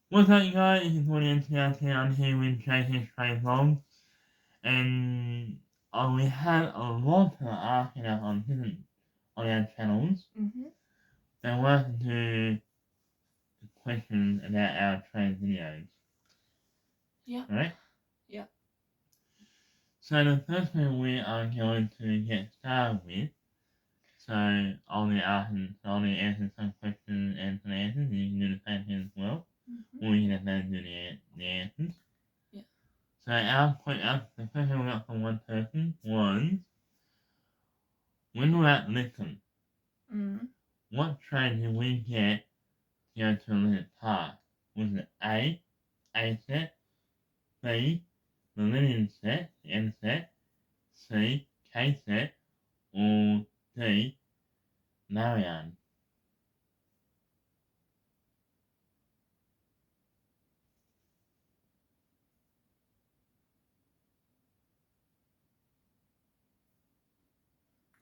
What's up, you guys? This is William Town here with JK Trade Vlogs, and we have a lot of asking us on different on our channels. They want to do questions about our trade videos. Yeah. Right? Yeah. So the first one we are going to get started with. So I'll be answering some questions and some answers, and you can do the same thing as well. Or you can have them do the answers. So the question we got from one person was, when we were at Lytton, what train did we get to go to Olympic Park? Was it A set, B, Millennium set, M set, C, K set, or D, Marianne?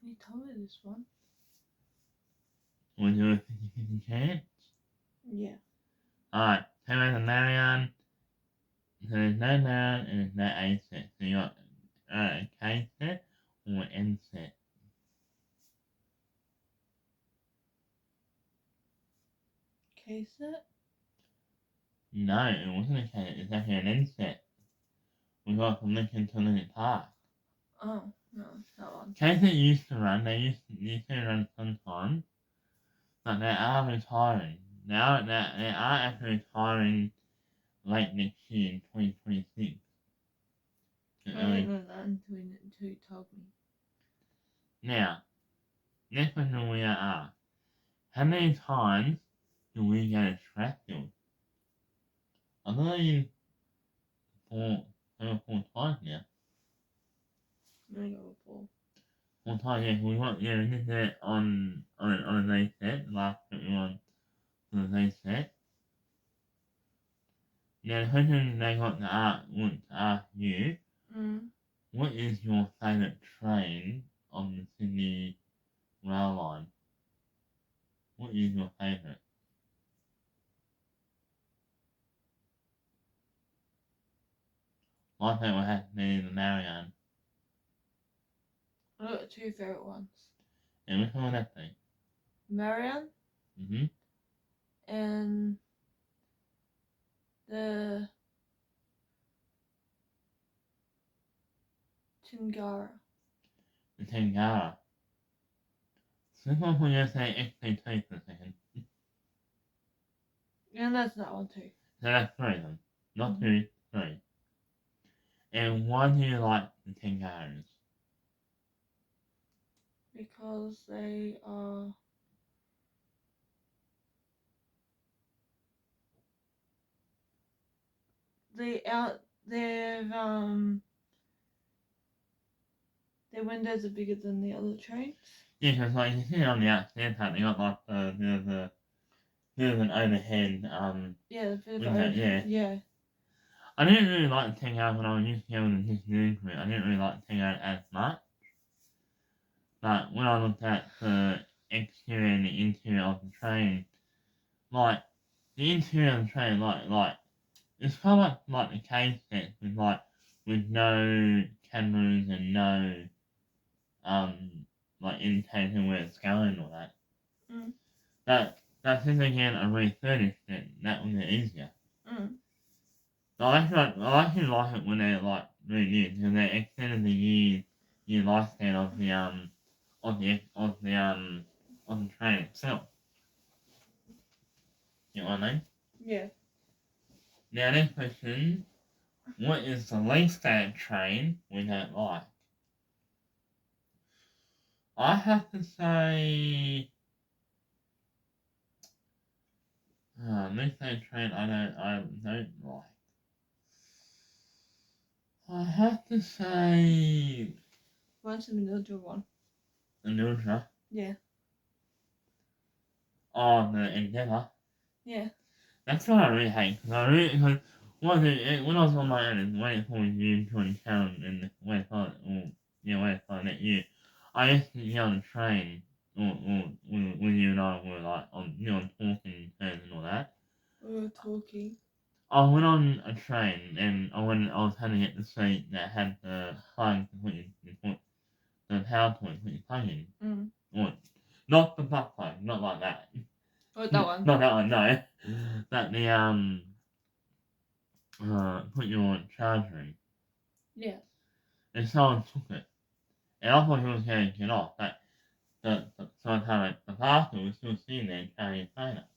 You told me this one. Was there a 50-50 chance? Yeah. Alright, so as a Marianne, so there's no Marianne and there's no A set. So you got K set or M set. K set? No, it wasn't a K set, it's actually an N set. We got from Lincoln to Lincoln Park. Oh, no, that one. K set used to run, they used to run sometimes, but they are retiring. Now they are actually retiring late next year in 2026. I didn't know that until you told me. Now, next question we are asked. How many times do we go to Strathfield? I believe four, 3 or 4 times now. I got a 4. 4 times, yeah. We did that on a day set. Last week we were on the day set. Now the question they got want to ask you, what is your favourite train on the Sydney rail line? What is your favourite? My favourite has to be the Marianne. I got 2 favourite ones. And which one would that be? Marianne. And the Tingara. The Tangara. So this one we're going to say XP2 for a second. And that's that one too. So that's 3 of them. Not 2, 3. And why do you like the Tangaras? Because they are... their windows are bigger than the other trains. Yeah, because like you see on the outside part, they got like the bit of an overhead Yeah, the bit of window. Yeah. I didn't really like the Tangara when I was used to going to this new route. I didn't really like the Tangara as much. But when I looked at the exterior and the interior of the train, like the interior of the train, like it's kind of like the case set with no cameras and no like indicating where it's going and all that. That's if again a refurbished it, that would be easier. I actually like it when they like renewed because they extended the year lifespan of the train itself. You know what I mean? Yeah. Now next question, what is the least favorite train we don't like? I have to say least favorite train I don't like. I have to say Mine's the Manildra one. the Nilja. Yeah. Oh, the Endeavour. Yeah. That's what I really hate, because when I was on my own and waiting for you to join town and waiting for that year, I used to get on the train, or when you and I were like on talking turns and all that. We were talking. I went on a train and I was having it the seat that had the plug to put the power point to put your plug in. Or, not the butt plug, not like that. Oh, that one. Not that one, no. That put your charger in. Yeah. And someone took it. And I thought he was going to get off, but so the pastor was still sitting there carrying his phone up.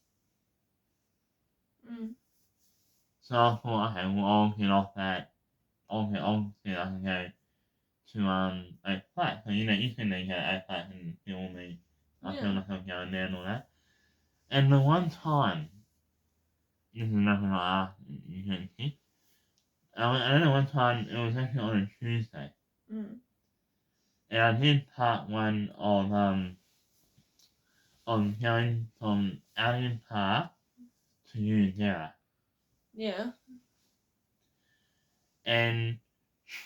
So I thought, okay, well I'll get off that. I'll see if I can go to a flat. So you can then go to a flat and feel me. I feel myself going there and all that. And the one time, this is nothing like that, you can see. I don't know, one time it was actually on a Tuesday. And I did part one of going from Albion Park to Udera. Yeah. And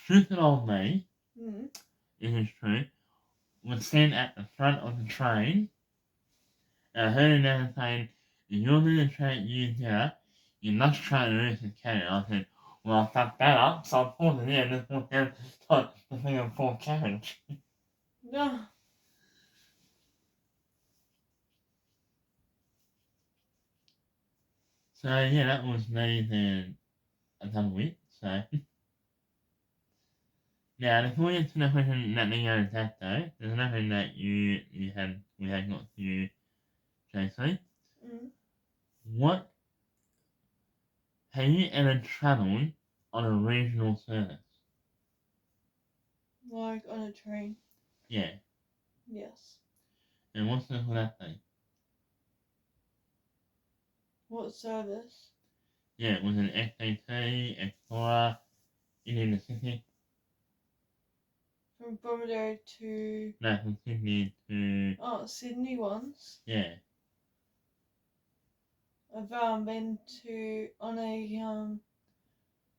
stupid old me, it is true, was sitting at the front of the train. And I heard another saying, if you're going to train at Udera, you must try to reach the carriage. I said, well, I'll fuck that up, so I pulled it in and just walked down the thing of full carriage. No. So yeah, that was me then a couple weeks, so. Now, before we get to the question that they go that though, there's nothing that we had got to you, JC. What have you ever travelled on a regional service? Like on a train? Yeah. Yes. And what's the for that thing? What service? Yeah, it was an SAT, Explorer, Indian Pacific. From Bromidary to... No, from Sydney to... Oh, Sydney once. Yeah. I've been to on a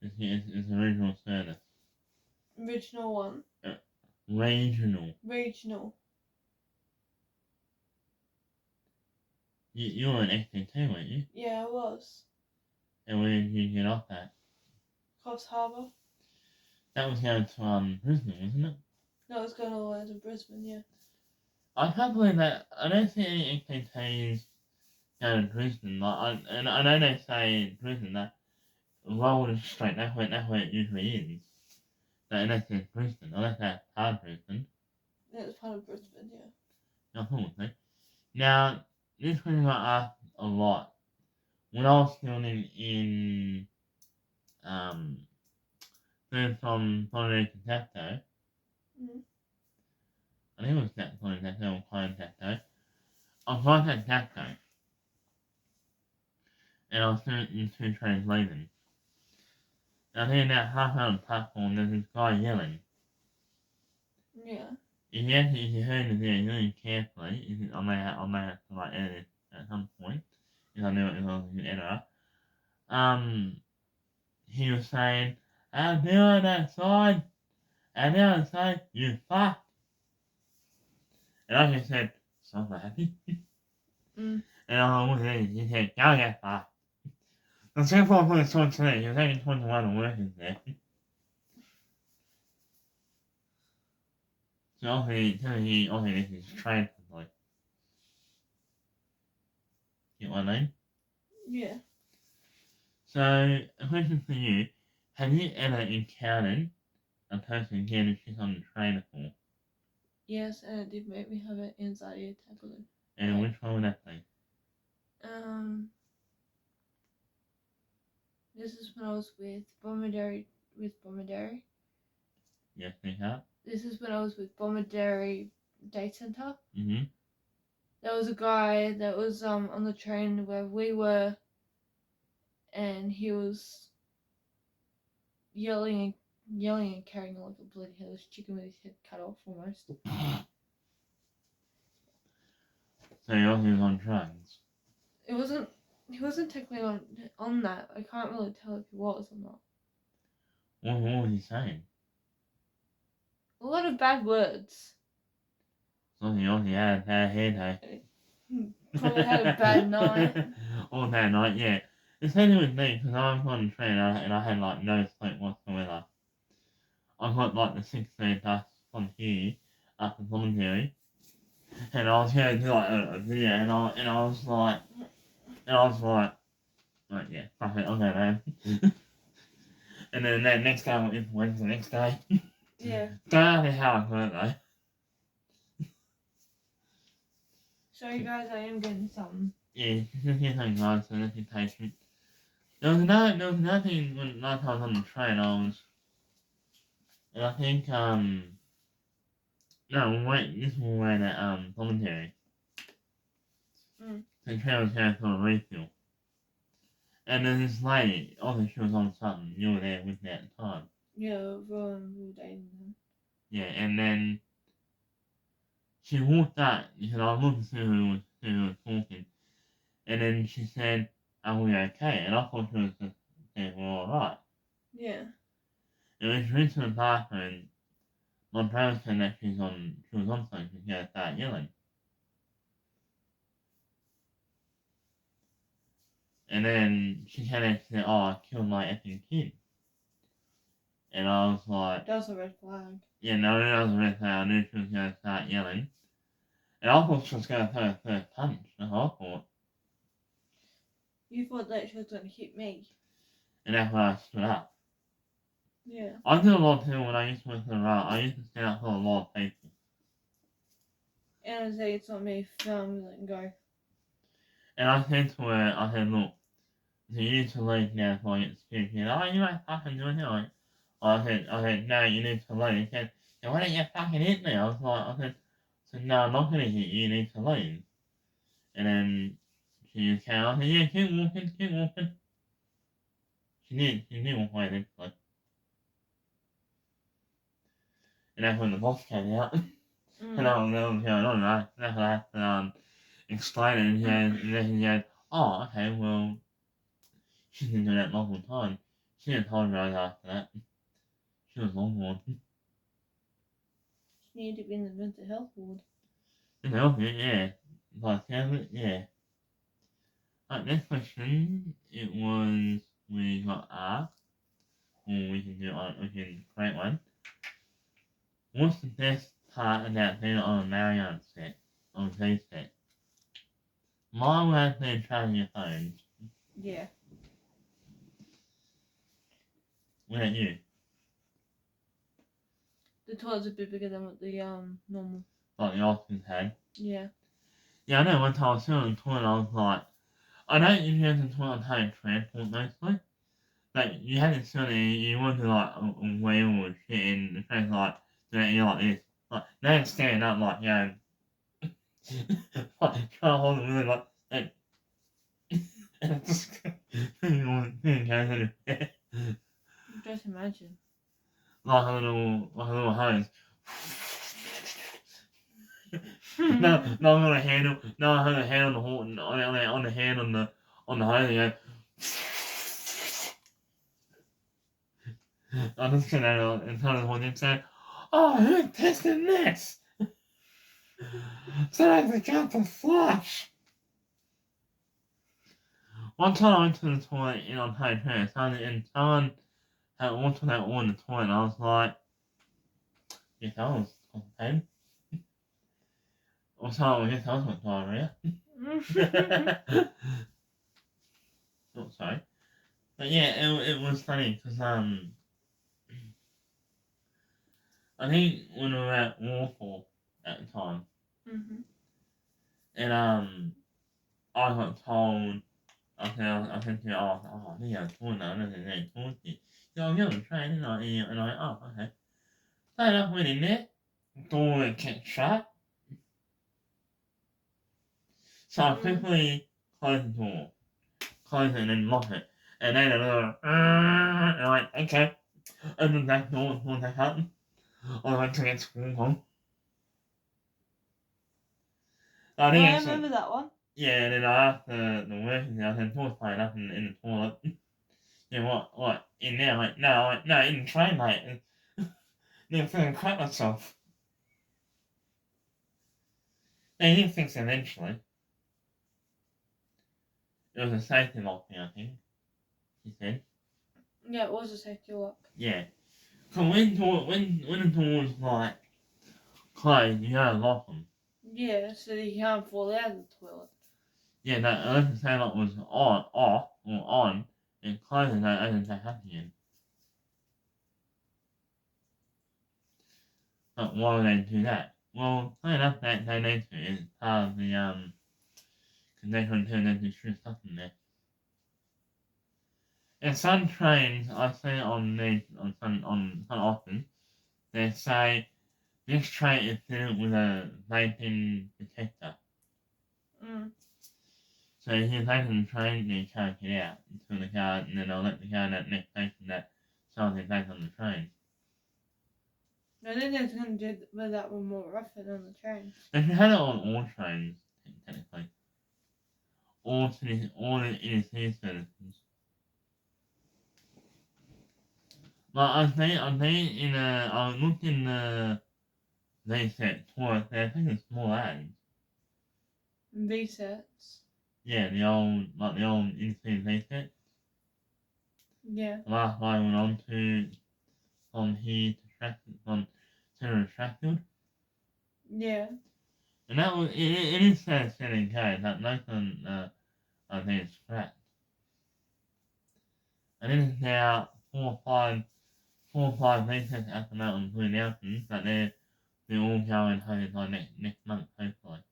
It's a regional service. original one. Regional. Regional. You were an SAT, weren't you? Yeah, I was. And where did you get off at? Coffs Harbour. That was going to Brisbane, wasn't it? No, it's going all the way to Brisbane, yeah. I can't believe that. I don't see any SATs going to Brisbane. I know they say in Brisbane that roll is straight. That's where it usually is. But unless it's Brisbane, unless that's part of Brisbane. Yeah, it's part of Brisbane, yeah. I thought so. Now, this question I asked a lot. When I was still in first from Florida to Tacto, I think it was Florida Tacto or Client Tacto. I was right at Tacto. And I was doing two trains leaving. And I think about half out of the platform, there's this guy yelling. Yeah. If you heard it there really carefully, I may have to like edit it at some point, if I knew it was an editor. He was saying, "I'll be on that side, and the other side, you fuck." And I just said, "So happy." And I was there, he said, "Go get fucked." The simple for the sword today, he was only 21 workers there. So obviously this is trained like. Get what I mean? Yeah. So, a question for you. Have you ever encountered a person getting shit on the train before? Yes, and it did make me have an anxiety attack on it. And which one would that be? This is when I was with Bromidary. Yes, they have. This is when I was with Bromidary Day Centre. Mm-hmm. There was a guy that was on the train where we were, and he was yelling and carrying on like a bloody headless chicken with his head cut off almost. So he was on drugs. He wasn't technically on that. I can't really tell if he was or not. What was he saying? A lot of bad words. So he obviously had a bad head, Probably had a bad night. Or bad night, yeah. same with me, because I was on the train and I had like no sleep whatsoever. I got like the 16 plus here after voluntary, and I was going to do like a video, and I was like, yeah, fuck it, I'll go man. And then the next day I went into Wednesday the next day. Yeah. Don't know how I got it though. Sorry guys, I am getting something. Yeah, just get some guys, so let's be patient. There was another thing when last time I was on the train, and I think, no, wait, this was when at, voluntary. The train was going for a refuel. And then this lady, obviously she was on something, you were there with me at the time. Yeah, we were dating them. Yeah, and then she walked up, because I was looking through who was talking, and then she said, are we okay? And I thought she was just saying we're alright. Yeah. And when she went to the bathroom, my brother said that she was on something, she's going to start yelling. And then she came and said, oh, I killed my effing kid. And I was like, That was a red flag. yeah, no, that was a red flag. I knew she was going to start yelling. And I thought she was going to throw her first punch. That's what I thought. You thought that she was going to hit me. And that's when I stood up. Yeah. I did a lot of people when I used to work in the route. I used to stand up for a lot of people. And I say it's not me, film and go. And I said to her, I said, look, so you need to leave now so I get scared. She said, oh, you ain't fucking doing it. I said, no, you need to leave. She said, yeah, why don't you fucking hit me? I said, no, I'm not going to hit you, you need to leave. And then she just came, I said, yeah, keep walking. She did walk away eventually. And that's when the boss came out. And I was going on, right? That's what I had to explain it, and then he goes, oh, okay, well, she didn't do that multiple times. She didn't apologise after that. She was long gone. She needed to be in the mental health ward. Yeah. Like, yeah. Next question, it was, we got asked, or we can create one. What's the best part about being on a Mario set, on a Z set? Mine would have been charging your phone. Yeah. What about you? The toilet's a bit bigger than what the normal. Like the Austin's had. Yeah. Yeah, I know one time I was sitting on the toilet, I was like, I don't usually have the toilet take transport mostly. But you had to sit there, you want to like a wheel or shit, and the train's like, you're like this. Like, they don't stand up like, you know, like, trying to hold it really like, and it's just, Just imagine. like a little hose. No, I'm gonna handle. No, I'm gonna handle the horn on the hand on the hose. And I'm just gonna tell the horn and say, "Oh, who's testing this?" So I forgot to flush. One time I went to the toilet in Ontario Train, and someone had wanted that on the toilet, and I was like, "Yeah, that was complicated." Or someone, I guess I was with diarrhea. Oh, sorry. But yeah, it was funny because I think when we were at Warfall at the time, and I got told, I said to you, I think I was doing that, I don't think they told you. So I'm going to train, and I went, oh, okay. So I went in there, door went kept shut. So I quickly closed the door, closed it and then locked it. And then a little, and I went, okay. Open the back door, door back up. I went to get school home. I think I remember that one. Yeah, and then I asked the workers, I said, toilet's playing up in the toilet. Yeah, what? In there? No, in the train, mate. They're feeling crap myself. They did fix it eventually. It was a safety lock thing, I think. he said. Yeah, it was a safety lock. Yeah. So when the doors like closed, you gotta lock them. Yeah, so that you can't fall out of the toilet. Yeah, that unless the sail was off or on, it closes and opens back up again. But why would they do that? Well, fair enough that they need to. It's part of the because they can turn into true stuff in there. And some trains I see on some often, they say this train is fitted with a vaping detector. Mm. So if you're taking the train, you can't get out until the car, and then they'll let the car that next station that someone is back on the train. I think they're going to do that one more often on the trains. They should have it on all trains, technically. All the inner city services. Like I looked in the VSET twice, they're taking small ads. VSETs. Yeah, the old inner city VSET. Yeah. The last one I went on to from here to from Centre to Strathfield. Yeah. And that was it is setting code that most of them I think it's scrapped. And it is now 4 or 5 metres at the mountain Blue Mountains, but they're all going home by next month, hopefully.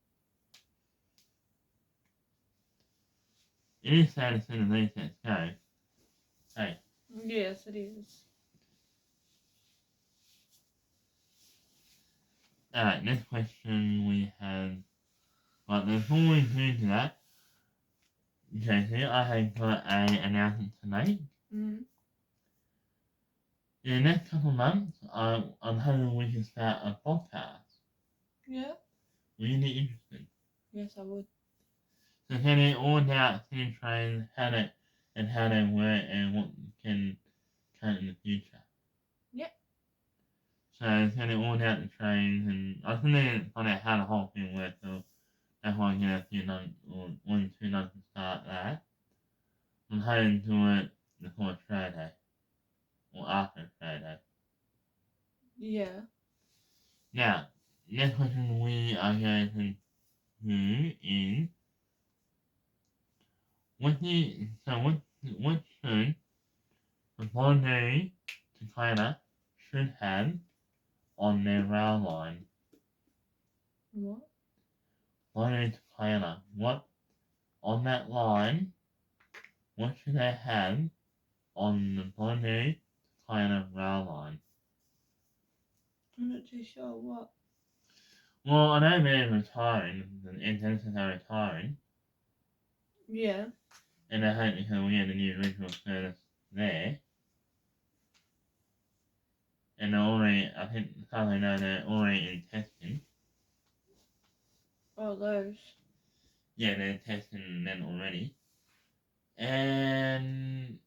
It is sad to see the resets go. Hey. Yes, it is. Alright, next question we have. Right, before we do to that, Josie, I have got an announcement to make. Mm. In the next couple of months, I'm hoping we can start a podcast. Yeah. Will you be interested? Yes, I would. So telling all about city trains, how they work and what can come in the future. Yeah. So telling all about the trains and I think they find out how the whole thing works, so that's why I get a few months or 1 2 months to start that. I'm hoping to do it before Australia Day. Or after Australia Day. Yeah. Now, next question we are going to do is what should the Bondi to China should have on their rail line? What? Bondi to China. What on that line? What should they have on the Bondi to China rail line? I'm not too sure what. Well, I know they're retiring, and Denison are retiring, Yeah. and I hope because we had a new regional service there. And they're already, I think, how I know they're already in testing. Oh, those. Yeah, they're testing them already. And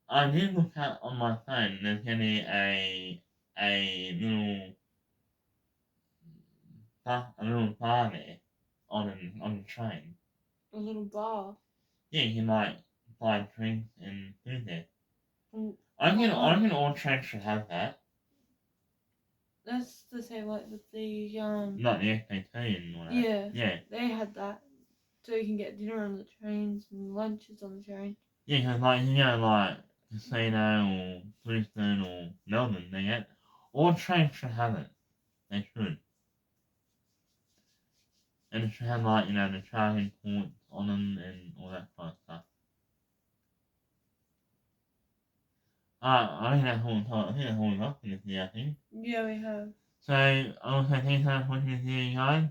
I did look up on my phone, there's going to be a little bar there on the train. A little bar. Yeah, you can like buy drinks and food there. Mm. I reckon all trains should have that. That's the same like with the Not the FAT and all that. Yeah. Yeah. They had that. So you can get dinner on the trains and lunches on the train. Yeah, because like you go like Casino or Brisbane or Melbourne, they get all trains should have it. They should. And it should have like, the charging ports on them and all that kind of stuff. I think that's all the time. I think that's all we've got for this year, I think. Yeah, we have. So I also thank you for watching this video, guys.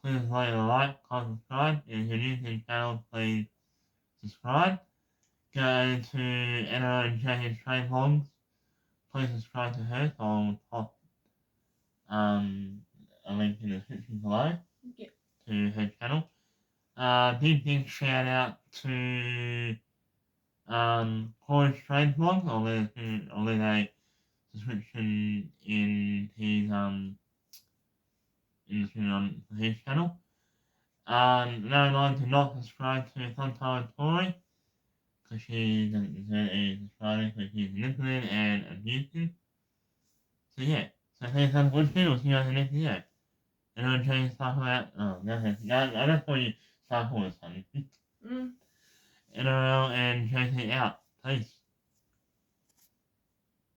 Please leave a like, comment, subscribe. And if you're new to the channel, please subscribe. Go to Anna and Jackie's Train Vlogs. Please subscribe to her, so I'll pop a link in the description below to her channel. Big shout out to Corey's Train Vlog. I'll leave a description in his on his channel. No mind to not subscribe to Thumbtail Tory, because she doesn't deserve a father because she's manipulative and abusive. So yeah, so thanks for watching. We'll see you guys in the next video. And I'm trying to talk about that's what you talk all the time. Mm. NRL and Chase it out. Peace.